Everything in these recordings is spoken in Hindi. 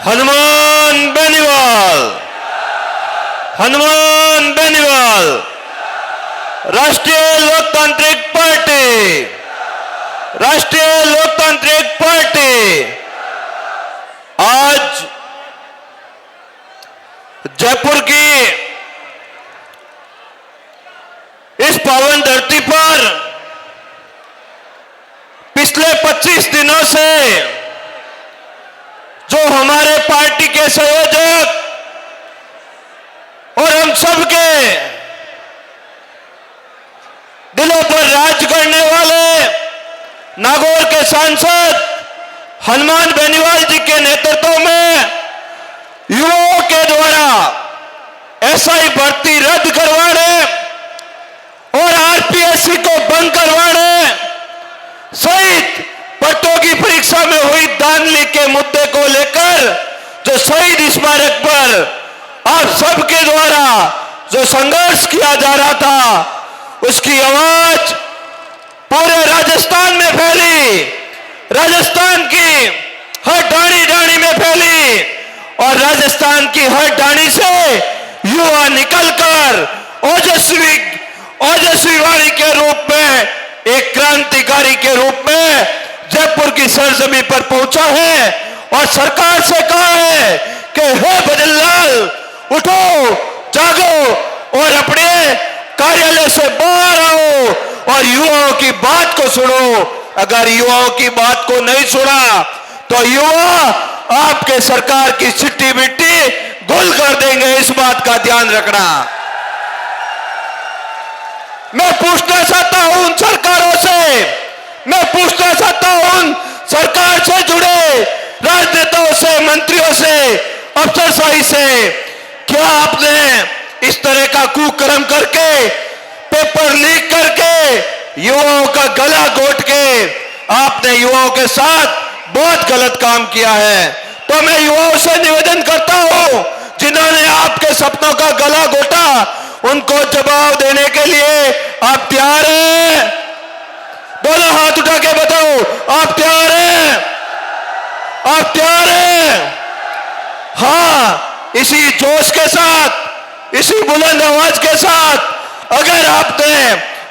हनुमान बेनीवाल, हनुमान बेनीवाल, राष्ट्रीय लोकतांत्रिक पार्टी, राष्ट्रीय लोकतांत्रिक पार्टी आज जयपुर की इस पावन धरती पर पिछले 25 दिनों से जो हमारे पार्टी के संयोजक और हम सब के दिलों पर राज करने वाले नागौर के सांसद हनुमान बेनीवाल जी के नेतृत्व में युवाओं के द्वारा एसआई भर्ती रद्द करवाने और आरपीएससी को बंद करवाने सहित पट्टों की परीक्षा में हुई धांधली के मुद्दे को लेकर जो शहीद स्मारक पर आप सबके द्वारा जो संघर्ष किया जा रहा था उसकी आवाज पूरे राजस्थान में फैली, राजस्थान की हर डाणी डाणी में फैली और राजस्थान की हर डाणी से युवा निकलकर ओजस्वी वाणी के रूप में एक क्रांतिकारी के रूप में जयपुर की सरजमी पर पहुंचा है और सरकार से कहा है कि हे बदललाल उठो, जागो और अपने कार्यालय से बाहर आओ और युवाओं की बात को सुनो। अगर युवाओं की बात को नहीं सुना तो युवा आपके सरकार की सिट्टी मिट्टी गुल कर देंगे, इस बात का ध्यान रखना। मैं पूछना चाहता हूं उन सरकारों से, मैं पूछना चाहता हूं उन सरकार से जुड़े राजनेताओं से, मंत्रियों से, अफसरशाही से, क्या आपने इस तरह का कुकर्म करके, पेपर लीक करके, युवाओं का गला घोट के आपने युवाओं के साथ बहुत गलत काम किया है। तो मैं युवाओं से निवेदन करता हूं जिन्होंने आपके सपनों का गला घोटा, उनको जवाब देने के लिए आप तैयार हैं? दोनों हाथ उठा के बताओ, आप तैयार हैं? आप तैयार हैं? हाँ, इसी जोश के साथ, इसी बुलंद आवाज के साथ अगर आपने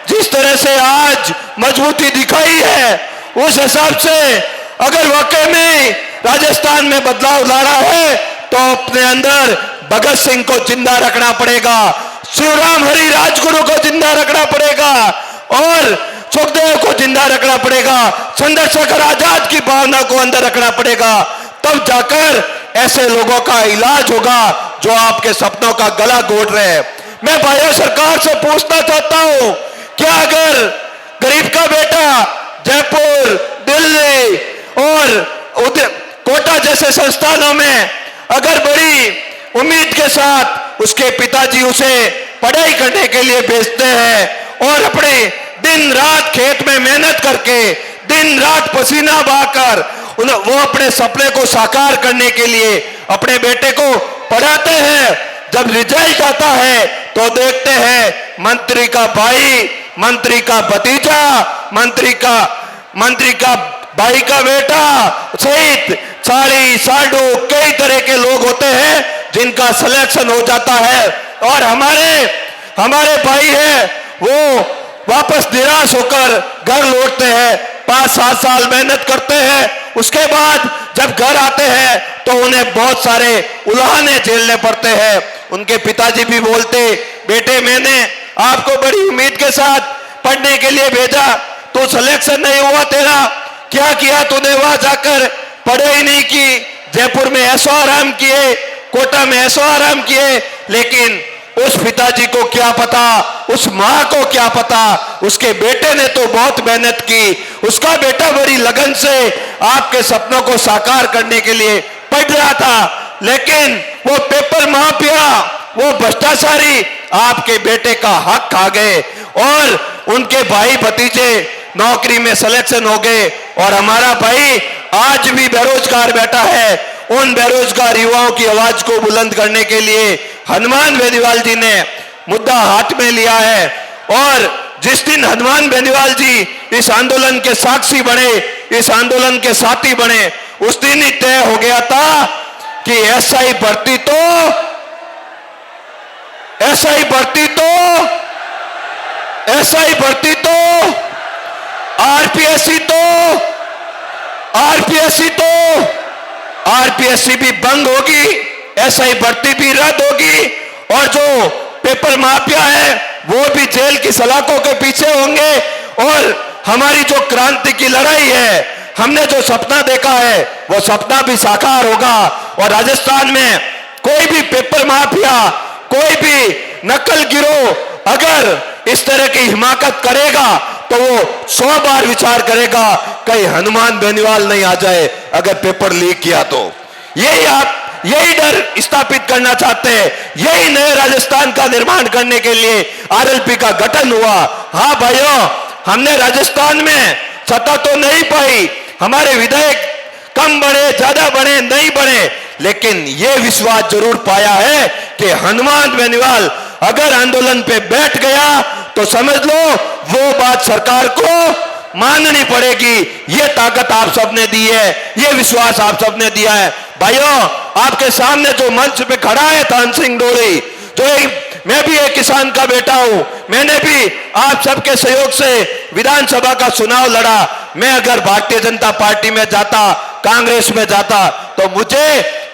जिस तरह से आज मजबूती दिखाई है उस हिसाब से अगर वाकई में राजस्थान में बदलाव लाना है तो अपने अंदर भगत सिंह को जिंदा रखना पड़ेगा, शिवराम हरि राजगुरु को जिंदा रखना पड़ेगा और सुखदेव को जिंदा रखना पड़ेगा, चंद्रशेखर आजाद की भावना को अंदर रखना पड़ेगा। तब जाकर ऐसे लोगों का इलाज होगा जो आपके सपनों का गला घोट रहे हैं। मैं भारत सरकार से पूछना चाहता हूं, क्या अगर गरीब का बेटा जयपुर, दिल्ली और कोटा जैसे संस्थानों में अगर बड़ी उम्मीद के साथ उसके पिताजी उसे पढ़ाई करने के लिए भेजते हैं और अपने दिन रात खेत में मेहनत करके, दिन रात पसीना बहाकर वो अपने सपने को साकार करने के लिए अपने बेटे को पढ़ाते हैं, जब रिजल्ट आता है तो देखते हैं मंत्री का भाई, मंत्री का भतीजा, मंत्री का भाई का बेटा सहित साड़ी साडू कई तरह के लोग होते हैं जिनका सिलेक्शन हो जाता है और हमारे भाई हैं वो वापस निराश होकर घर लौटते हैं, 5-7 साल मेहनत करते हैं, उसके बाद जब घर आते हैं तो उन्हें बहुत सारे उल्हाने झेलने पड़ते हैं। उनके पिताजी भी बोलते, बेटे मैंने आपको बड़ी उम्मीद के साथ पढ़ने के लिए भेजा, तो सिलेक्शन नहीं हुआ तेरा, क्या किया तूने? वहां जाकर पढ़े ही नहीं की, जयपुर में ऐसो आराम किए, कोटा में ऐसो आराम किए, लेकिन उस पिताजी को क्या पता, उस मां को क्या पता, उसके बेटे ने तो बहुत मेहनत की, उसका बेटा बड़ी लगन से आपके सपनों को साकार करने के लिए पढ़ रहा था, लेकिन वो पेपर माफिया, वो भ्रष्टाचारी आपके बेटे का हक खा गए और उनके भाई भतीजे नौकरी में सिलेक्शन हो गए और हमारा भाई आज भी बेरोजगार बैठा है। उन बेरोजगार युवाओं की आवाज को बुलंद करने के लिए हनुमान बेनीवाल जी ने मुद्दा हाथ में लिया है और जिस दिन हनुमान बेनीवाल जी इस आंदोलन के साक्षी बने, इस आंदोलन के साथी बने, उस दिन ही तय हो गया था कि एसआई भर्ती तो आरपीएससी भी बंद होगी, एसआई भर्ती भी रद्द होगी, और जो पेपर माफिया है वो भी जेल की सलाखों के पीछे होंगे। और हमारी जो क्रांति की लड़ाई है, हमने जो सपना देखा है वो सपना भी साकार होगा। और राजस्थान में कोई भी पेपर माफिया, कोई भी नकल गिरोह अगर इस तरह की हिमाकत करेगा तो वो 100 बार विचार करेगा कहीं हनुमान बेनीवाल नहीं आ जाए अगर पेपर लीक किया तो। यही डर स्थापित करना चाहते हैं, यही नए राजस्थान का निर्माण करने के लिए आरएलपी का गठन हुआ। हाँ भाइयों, हमने राजस्थान में सत्ता तो नहीं पाई, हमारे विधायक कम बढ़े, ज्यादा बढ़े, नहीं बढ़े, लेकिन यह विश्वास जरूर पाया है कि हनुमान बेनीवाल अगर आंदोलन पे बैठ गया तो समझ लो वो बात सरकार को माननी पड़ेगी। ये ताकत आप सबने दी है, ये विश्वास आप सबने दिया है। भाइयों, आपके सामने जो मंच पे खड़ा है थान सिंह डोली, जो मैं भी एक किसान का बेटा हूं, मैंने भी आप सबके सहयोग से विधानसभा का चुनाव लड़ा। मैं अगर भारतीय जनता पार्टी में जाता, कांग्रेस में जाता, तो मुझे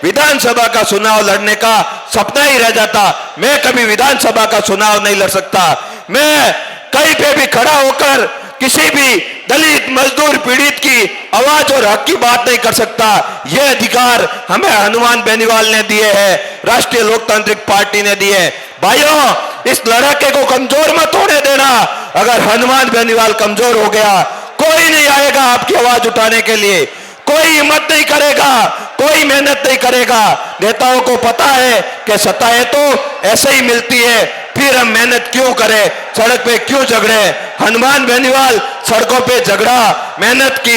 विधानसभा का चुनाव लड़ने का सपना ही रह जाता। मैं कभी विधानसभा का चुनाव नहीं लड़ सकता। मैं कहीं पे भी खड़ा होकर किसी भी दलित, मजदूर, पीड़ित की आवाज और हक की बात नहीं कर सकता। यह अधिकार हमें हनुमान बेनीवाल ने दिए हैं, राष्ट्रीय लोकतांत्रिक पार्टी ने दिए हैं। भाइयों, इस लड़के को कमजोर मत होने देना। अगर हनुमान बेनीवाल कमजोर हो गया, कोई नहीं आएगा आपकी आवाज उठाने के लिए, कोई हिम्मत नहीं करेगा, कोई मेहनत नहीं करेगा। नेताओं को पता है कि सत्ताएं तो ऐसे ही मिलती है, फिर हम मेहनत क्यों करें, सड़क पे क्यों झगड़े। हनुमान बेनीवाल सड़कों पे झगड़ा, मेहनत की।